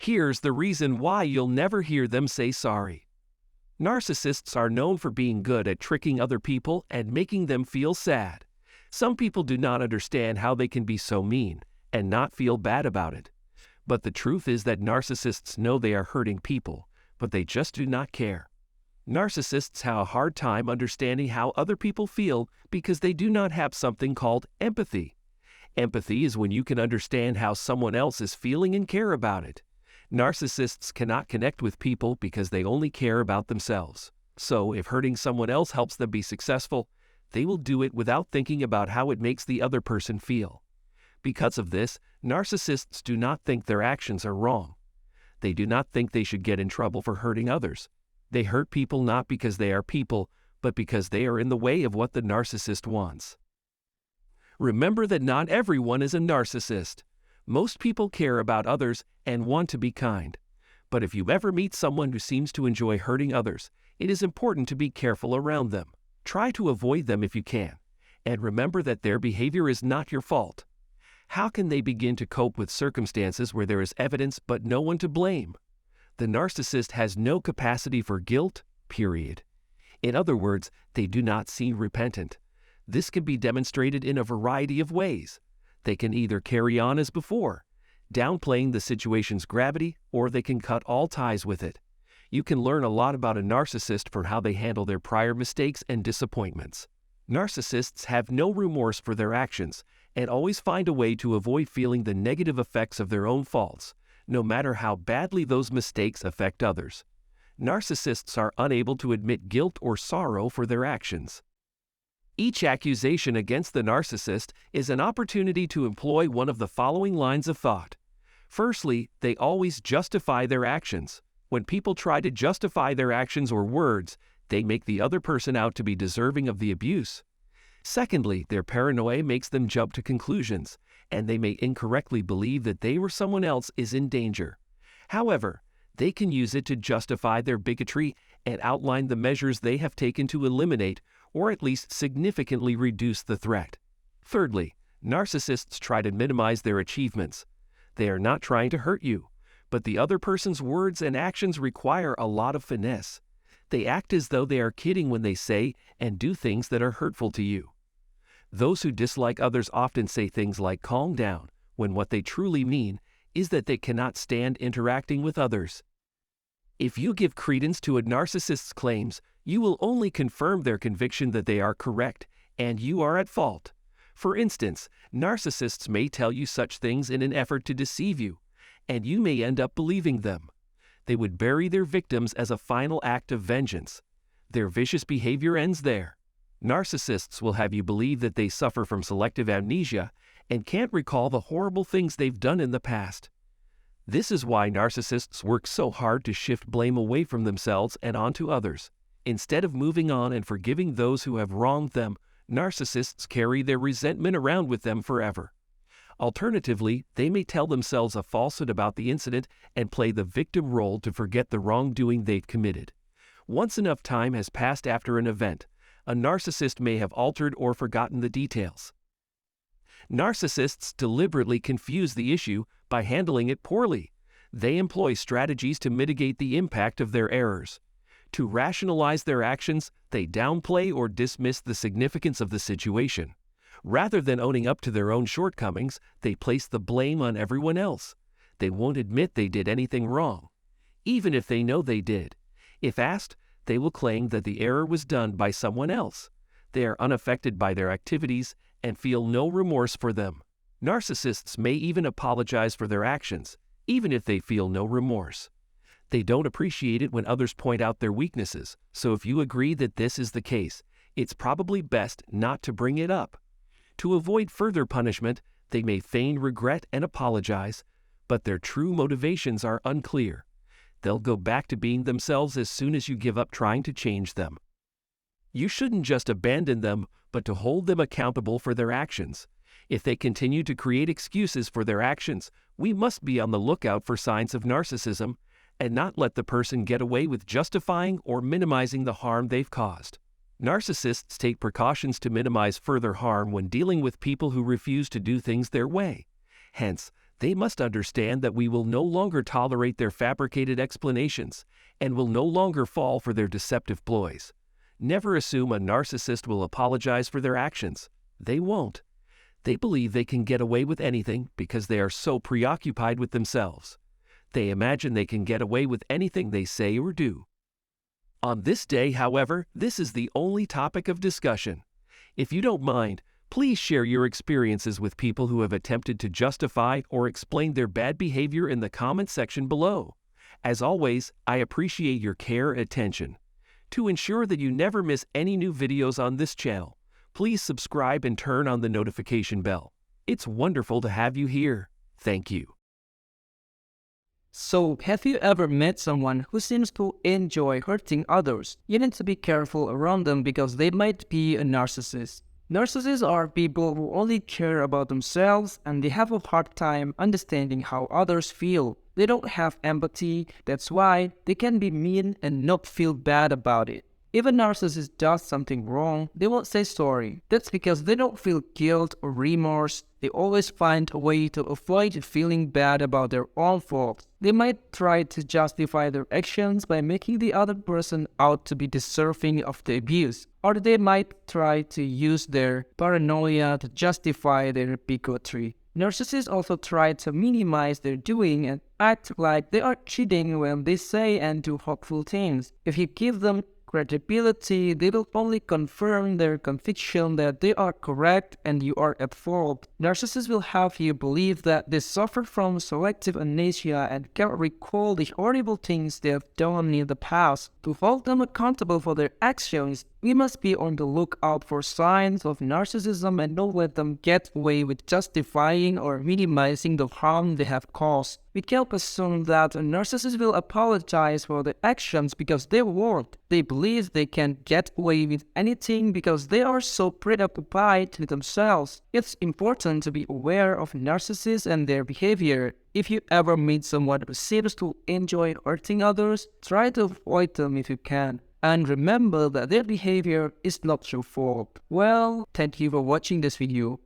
Here's the reason why you'll never hear them say sorry. Narcissists are known for being good at tricking other people and making them feel sad. Some people do not understand how they can be so mean and not feel bad about it. But the truth is that narcissists know they are hurting people, but they just do not care. Narcissists have a hard time understanding how other people feel because they do not have something called empathy. Empathy is when you can understand how someone else is feeling and care about it. Narcissists cannot connect with people because they only care about themselves. So, if hurting someone else helps them be successful, they will do it without thinking about how it makes the other person feel. Because of this, narcissists do not think their actions are wrong. They do not think they should get in trouble for hurting others. They hurt people not because they are people, but because they are in the way of what the narcissist wants. Remember that not everyone is a narcissist. Most people care about others and want to be kind. But if you ever meet someone who seems to enjoy hurting others, it is important to be careful around them. Try to avoid them if you can. And remember that their behavior is not your fault. How can they begin to cope with circumstances where there is evidence but no one to blame? The narcissist has no capacity for guilt, period. In other words, they do not seem repentant. This can be demonstrated in a variety of ways. They can either carry on as before, downplaying the situation's gravity, or they can cut all ties with it. You can learn a lot about a narcissist for how they handle their prior mistakes and disappointments. Narcissists have no remorse for their actions and always find a way to avoid feeling the negative effects of their own faults, no matter how badly those mistakes affect others. Narcissists are unable to admit guilt or sorrow for their actions. Each accusation against the narcissist is an opportunity to employ one of the following lines of thought. Firstly, they always justify their actions. When people try to justify their actions or words, they make the other person out to be deserving of the abuse. Secondly, their paranoia makes them jump to conclusions, and they may incorrectly believe that they or someone else is in danger. However, they can use it to justify their bigotry and outline the measures they have taken to eliminate or at least significantly reduce the threat. Thirdly, narcissists try to minimize their achievements. They are not trying to hurt you, but the other person's words and actions require a lot of finesse. They act as though they are kidding when they say and do things that are hurtful to you. Those who dislike others often say things like "calm down," when what they truly mean is that they cannot stand interacting with others. If you give credence to a narcissist's claims, you will only confirm their conviction that they are correct and you are at fault. For instance, narcissists may tell you such things in an effort to deceive you, and you may end up believing them. They would bury their victims as a final act of vengeance. Their vicious behavior ends there. Narcissists will have you believe that they suffer from selective amnesia and can't recall the horrible things they've done in the past. This is why narcissists work so hard to shift blame away from themselves and onto others. Instead of moving on and forgiving those who have wronged them, narcissists carry their resentment around with them forever. Alternatively, they may tell themselves a falsehood about the incident and play the victim role to forget the wrongdoing they've committed. Once enough time has passed after an event, a narcissist may have altered or forgotten the details. Narcissists deliberately confuse the issue by handling it poorly. They employ strategies to mitigate the impact of their errors. To rationalize their actions, they downplay or dismiss the significance of the situation. Rather than owning up to their own shortcomings, they place the blame on everyone else. They won't admit they did anything wrong, even if they know they did. If asked, they will claim that the error was done by someone else. They are unaffected by their activities and feel no remorse for them. Narcissists may even apologize for their actions, even if they feel no remorse. They don't appreciate it when others point out their weaknesses, so if you agree that this is the case, it's probably best not to bring it up. To avoid further punishment, they may feign regret and apologize, but their true motivations are unclear. They'll go back to being themselves as soon as you give up trying to change them. You shouldn't just abandon them, but to hold them accountable for their actions. If they continue to create excuses for their actions, we must be on the lookout for signs of narcissism and not let the person get away with justifying or minimizing the harm they've caused. Narcissists take precautions to minimize further harm when dealing with people who refuse to do things their way. Hence, They must understand that we will no longer tolerate their fabricated explanations and will no longer fall for their deceptive ploys. Never assume a narcissist will apologize for their actions. They won't. They believe they can get away with anything because they are so preoccupied with themselves. They imagine they can get away with anything they say or do. On this day, however, this is the only topic of discussion. If you don't mind, please share your experiences with people who have attempted to justify or explain their bad behavior in the comment section below. As always, I appreciate your care and attention. To ensure that you never miss any new videos on this channel, please subscribe and turn on the notification bell. It's wonderful to have you here. Thank you. So, have you ever met someone who seems to enjoy hurting others? You need to be careful around them because they might be a narcissist. Narcissists are people who only care about themselves and they have a hard time understanding how others feel. They don't have empathy, that's why they can be mean and not feel bad about it. If a narcissist does something wrong, they won't say sorry. That's because they don't feel guilt or remorse. They always find a way to avoid feeling bad about their own faults. They might try to justify their actions by making the other person out to be deserving of the abuse. Or they might try to use their paranoia to justify their bigotry. Narcissists also try to minimize their doing and act like they are cheating when they say and do hurtful things. If you give them credibility, they will only confirm their conviction that they are correct and you are at fault. Narcissists will have you believe that they suffer from selective amnesia and can't recall the horrible things they have done in the past. To hold them accountable for their actions, we must be on the lookout for signs of narcissism and don't let them get away with justifying or minimizing the harm they have caused. We can't assume that a narcissist will apologize for their actions because they won't. They believe they can get away with anything because they are so preoccupied with themselves. It's important to be aware of narcissists and their behavior. If you ever meet someone who seems to enjoy hurting others, try to avoid them if you can. And remember that their behavior is not your fault. Well, thank you for watching this video.